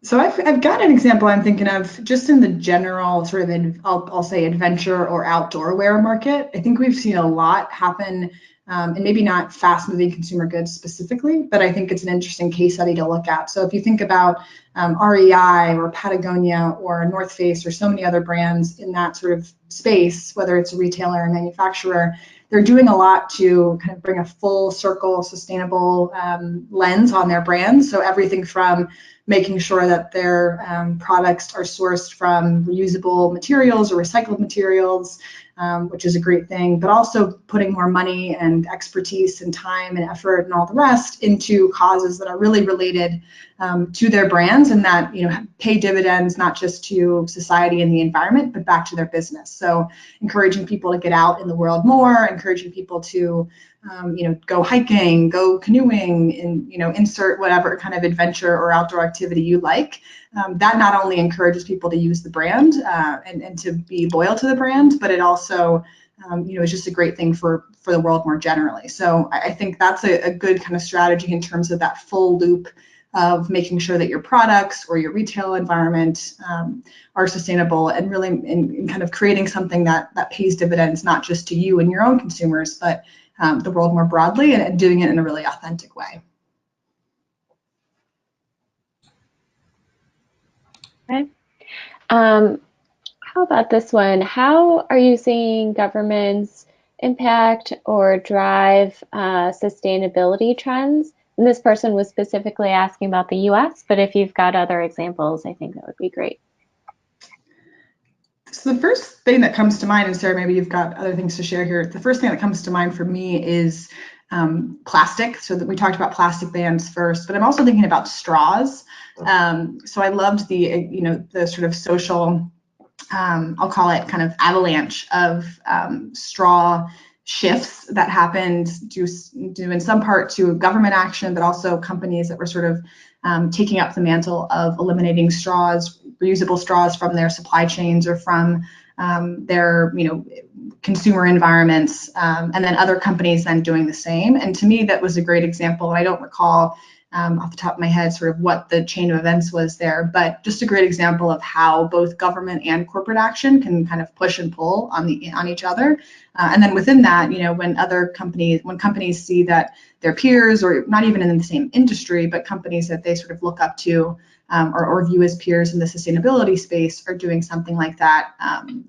So I've got an example I'm thinking of just in the general sort of, I'll say adventure or outdoor wear market. I think we've seen a lot happen, and maybe not fast moving consumer goods specifically, but I think it's an interesting case study to look at. So if you think about REI or Patagonia or North Face or so many other brands in that sort of space, whether it's a retailer or manufacturer, they're doing a lot to kind of bring a full circle sustainable lens on their brands. So everything from making sure that their products are sourced from reusable materials or recycled materials, which is a great thing, but also putting more money and expertise and time and effort and all the rest into causes that are really related to their brands and that pay dividends not just to society and the environment, but back to their business. So encouraging people to get out in the world more, encouraging people to go hiking, go canoeing, and insert whatever kind of adventure or outdoor activity you like. That not only encourages people to use the brand and to be loyal to the brand, but it also is just a great thing for the world more generally. So I think that's a good kind of strategy in terms of that full loop of making sure that your products or your retail environment are sustainable and really in kind of creating something that pays dividends not just to you and your own consumers, but the world more broadly, and doing it in a really authentic way. Okay. How about this one? How are you seeing governments impact or drive sustainability trends? And this person was specifically asking about the US, but if you've got other examples, I think that would be great. So the first thing that comes to mind, and Sarah, maybe you've got other things to share here. The first thing that comes to mind for me is plastic. So that we talked about plastic bans first, but I'm also thinking about straws. So I loved the sort of social, I'll call it kind of avalanche of straw shifts that happened due in some part to government action, but also companies that were sort of taking up the mantle of eliminating straws, reusable straws from their supply chains or from their consumer environments, and then other companies then doing the same. And to me, that was a great example. I don't recall off the top of my head sort of what the chain of events was there, but just a great example of how both government and corporate action can kind of push and pull on each other. And then within that, when companies see that their peers, or not even in the same industry, but companies that they sort of look up to or view as peers in the sustainability space are doing something like that,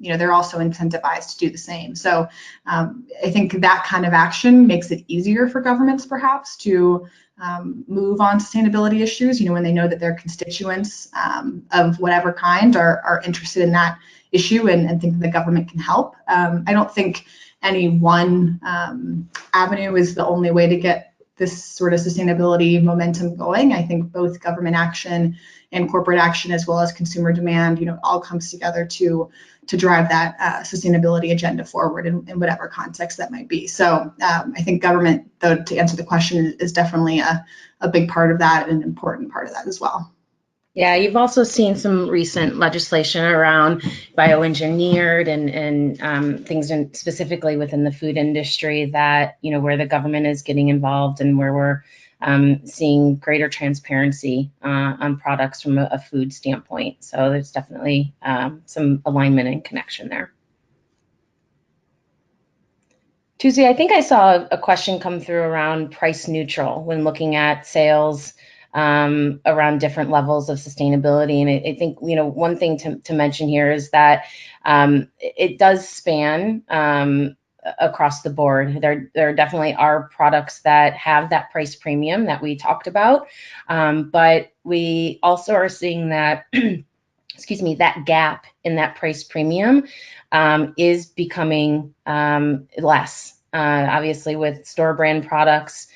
they're also incentivized to do the same. So I think that kind of action makes it easier for governments perhaps to move on sustainability issues, when they know that their constituents of whatever kind are interested in that issue and think that the government can help. I don't think any one avenue is the only way to get this sort of sustainability momentum going. I think both government action and corporate action, as well as consumer demand, all comes together to drive that sustainability agenda forward in whatever context that might be. So I think government, though, to answer the question, is definitely a big part of that and an important part of that as well. Yeah, you've also seen some recent legislation around bioengineered and things specifically within the food industry that, where the government is getting involved and where we're seeing greater transparency on products from a food standpoint. So there's definitely some alignment and connection there. Tuesday, I think I saw a question come through around price neutral when looking at sales around different levels of sustainability. And I think, one thing to mention here is that it does span across the board. There definitely are products that have that price premium that we talked about, but we also are seeing that, that gap in that price premium is becoming less. Obviously, with store brand products,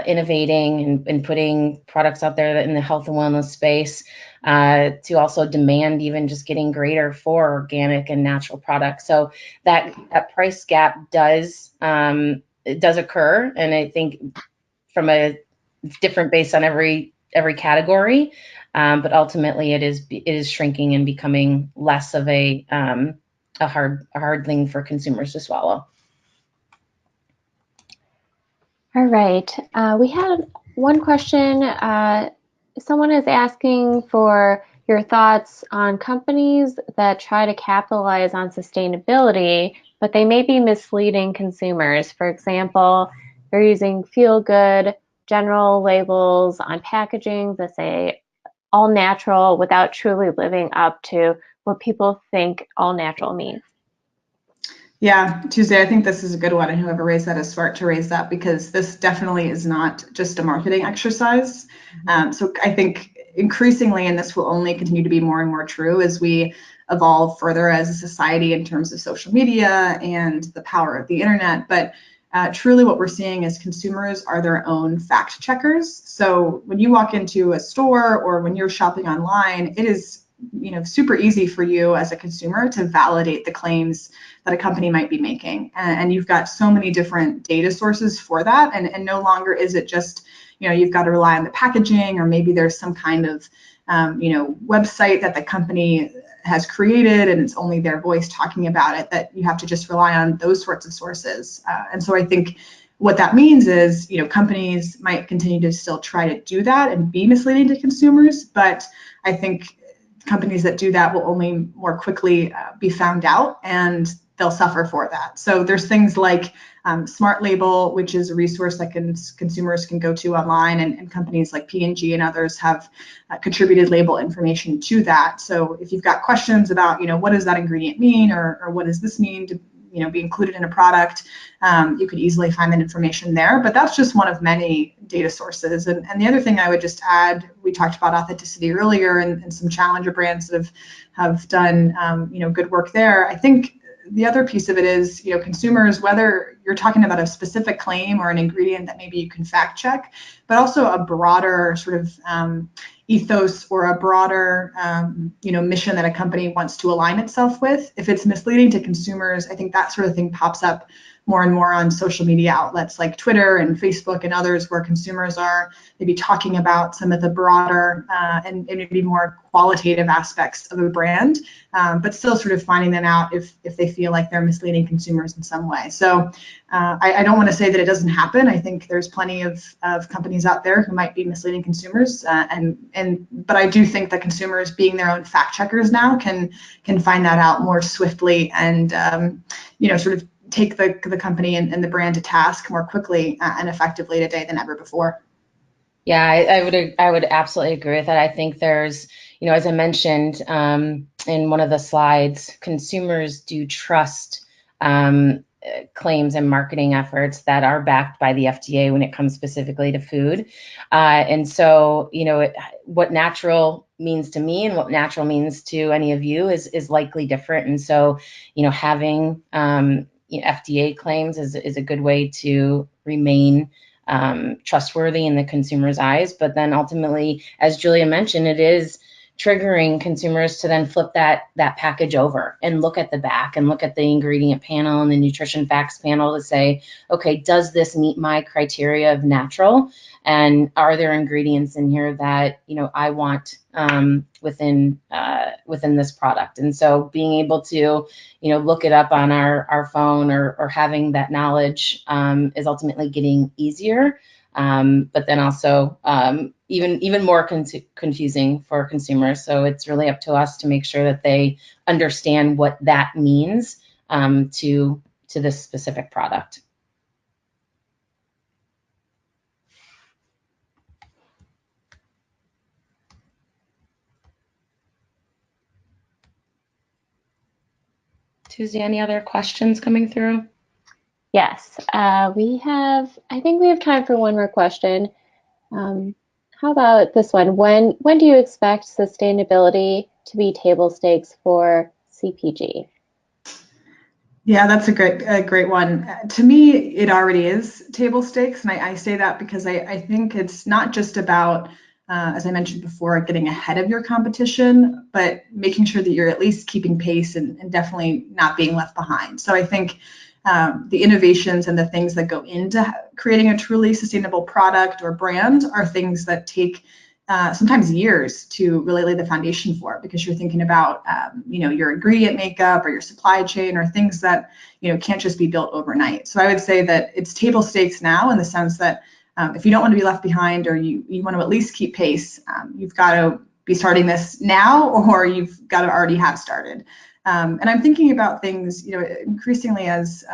innovating and putting products out there in the health and wellness space, to also demand even just getting greater for organic and natural products. So that price gap does occur, and I think from a different based on every category, but ultimately it is shrinking and becoming less of a hard thing for consumers to swallow. All right, we had one question. Someone is asking for your thoughts on companies that try to capitalize on sustainability, but they may be misleading consumers. For example, they're using feel-good general labels on packaging that say all natural without truly living up to what people think all natural means. Yeah, Tuesday, I think this is a good one, and whoever raised that is smart to raise that, because this definitely is not just a marketing exercise. So I think increasingly, and this will only continue to be more and more true as we evolve further as a society in terms of social media and the power of the internet, but truly what we're seeing is consumers are their own fact checkers. So when you walk into a store or when you're shopping online, it is super easy for you as a consumer to validate the claims that a company might be making. And you've got so many different data sources for that. And no longer is it just, you've got to rely on the packaging, or maybe there's some kind of, website that the company has created and it's only their voice talking about it, that you have to just rely on those sorts of sources. And so I think what that means is, companies might continue to still try to do that and be misleading to consumers, but I think companies that do that will only more quickly be found out, and they'll suffer for that. So there's things like Smart Label, which is a resource that consumers can go to online, and companies like P&G and others have contributed label information to that. So if you've got questions about, what does that ingredient mean, or what does this mean to be included in a product, you could easily find that information there. But that's just one of many data sources. And the other thing I would just add, we talked about authenticity earlier, and some challenger brands that have done good work there. I think the other piece of it is, consumers, whether you're talking about a specific claim or an ingredient that maybe you can fact check, but also a broader sort of ethos or a broader mission that a company wants to align itself with. If it's misleading to consumers, I think that sort of thing pops up more and more on social media outlets like Twitter and Facebook and others, where consumers are maybe talking about some of the broader and maybe more qualitative aspects of a brand, but still sort of finding them out if they feel like they're misleading consumers in some way. So I don't want to say that it doesn't happen. I think there's plenty of companies out there who might be misleading consumers, but I do think that consumers, being their own fact checkers now, can find that out more swiftly and sort of take the company and the brand to task more quickly and effectively today than ever before. Yeah, I would absolutely agree with that. I think there's, as I mentioned in one of the slides, consumers do trust claims and marketing efforts that are backed by the FDA when it comes specifically to food. And so, what natural means to me and what natural means to any of you is likely different. And so, having FDA claims is a good way to remain trustworthy in the consumer's eyes. But then ultimately, as Julia mentioned, it is triggering consumers to then flip that package over and look at the back and look at the ingredient panel and the nutrition facts panel to say, okay, does this meet my criteria of natural? And are there ingredients in here that I want within this product? And so being able to look it up on our phone or having that knowledge is ultimately getting easier, but then also even more confusing for consumers. So it's really up to us to make sure that they understand what that means to this specific product. Tuesday, any other questions coming through? Yes, I think we have time for one more question. How about this one? When do you expect sustainability to be table stakes for CPG? Yeah, that's a great one. To me, it already is table stakes, and I say that because I think it's not just about, as I mentioned before, getting ahead of your competition, but making sure that you're at least keeping pace and definitely not being left behind. So I think the innovations and the things that go into creating a truly sustainable product or brand are things that take sometimes years to really lay the foundation for, because you're thinking about your ingredient makeup or your supply chain or things that can't just be built overnight. So I would say that it's table stakes now, in the sense that if you don't want to be left behind, or you want to at least keep pace, you've got to be starting this now, or you've got to already have started. And I'm thinking about things, increasingly as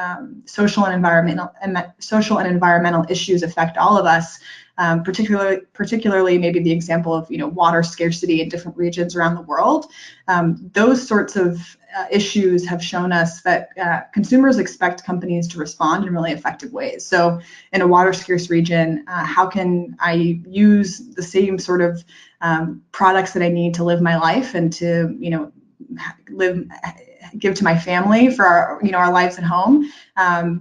social and environmental issues affect all of us. Particularly maybe the example of water scarcity in different regions around the world. Those sorts of issues have shown us that consumers expect companies to respond in really effective ways. So in a water scarce region, how can I use the same sort of products that I need to live my life and to give to my family for our lives at home,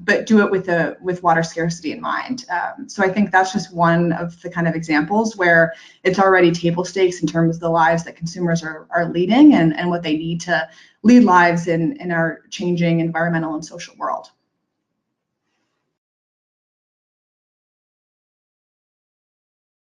but do it with water scarcity in mind. So I think that's just one of the kind of examples where it's already table stakes in terms of the lives that consumers are leading and what they need to lead lives in our changing environmental and social world.